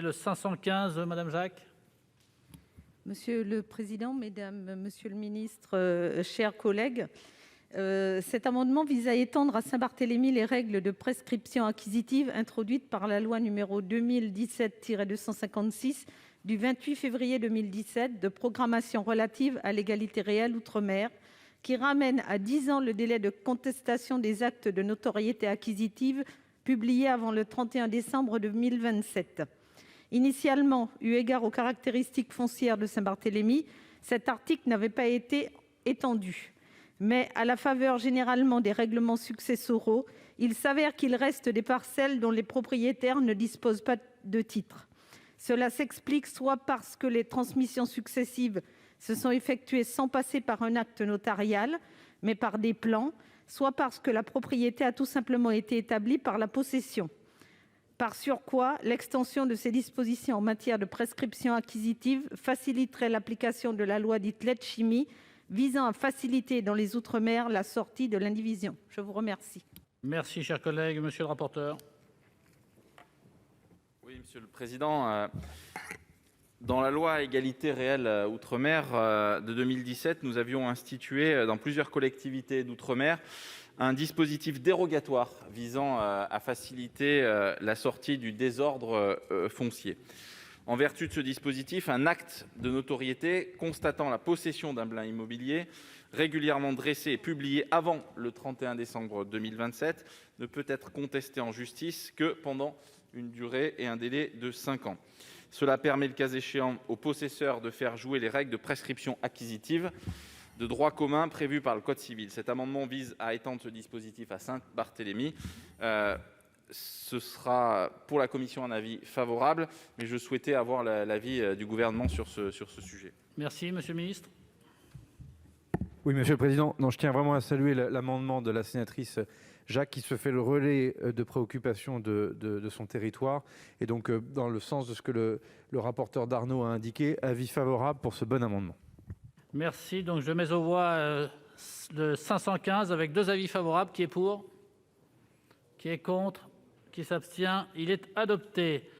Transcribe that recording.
Le 515, Madame Jacques. Monsieur le président, mesdames, monsieur le ministre, chers collègues, cet amendement vise à étendre à Saint-Barthélemy les règles de prescription acquisitive introduites par la loi n° 2017-256 du 28 février 2017 de programmation relative à l'égalité réelle outre-mer, qui ramène à 10 ans le délai de contestation des actes de notoriété acquisitive publiés avant le 31 décembre 2027. Initialement, eu égard aux caractéristiques foncières de Saint-Barthélemy, cet article n'avait pas été étendu. Mais à la faveur généralement des règlements successoraux, il s'avère qu'il reste des parcelles dont les propriétaires ne disposent pas de titre. Cela s'explique soit parce que les transmissions successives se sont effectuées sans passer par un acte notarial, mais par des plans, soit parce que la propriété a tout simplement été établie par la possession. Par surcroît, l'extension de ces dispositions en matière de prescription acquisitive faciliterait l'application de la loi dite Letchimy, visant à faciliter dans les outre-mer la sortie de l'indivision. Je vous remercie. Merci, cher collègue. Monsieur le rapporteur. Oui, Monsieur le Président, dans la loi Égalité réelle outre-mer de 2017, nous avions institué dans plusieurs collectivités d'outre-mer un dispositif dérogatoire visant à faciliter la sortie du désordre foncier. En vertu de ce dispositif, un acte de notoriété constatant la possession d'un bien immobilier régulièrement dressé et publié avant le 31 décembre 2027 ne peut être contesté en justice que pendant une durée et un délai de 5 ans. Cela permet, le cas échéant, aux possesseurs de faire jouer les règles de prescription acquisitive de droit commun prévues par le code civil. Cet amendement vise à étendre ce dispositif à Saint-Barthélemy. Ce sera pour la commission un avis favorable, mais je souhaitais avoir l'avis du Gouvernement sur ce sujet. Merci, monsieur le ministre. Oui, Monsieur le Président, je tiens vraiment à saluer l'amendement de la sénatrice Jacques qui se fait le relais de préoccupations de son territoire. Et donc, dans le sens de ce que le rapporteur Darnaud a indiqué, avis favorable pour ce bon amendement. Merci. Donc, je mets aux voix le 515 avec 2 avis favorables. Qui est pour? Qui est contre? Qui s'abstient? Il est adopté.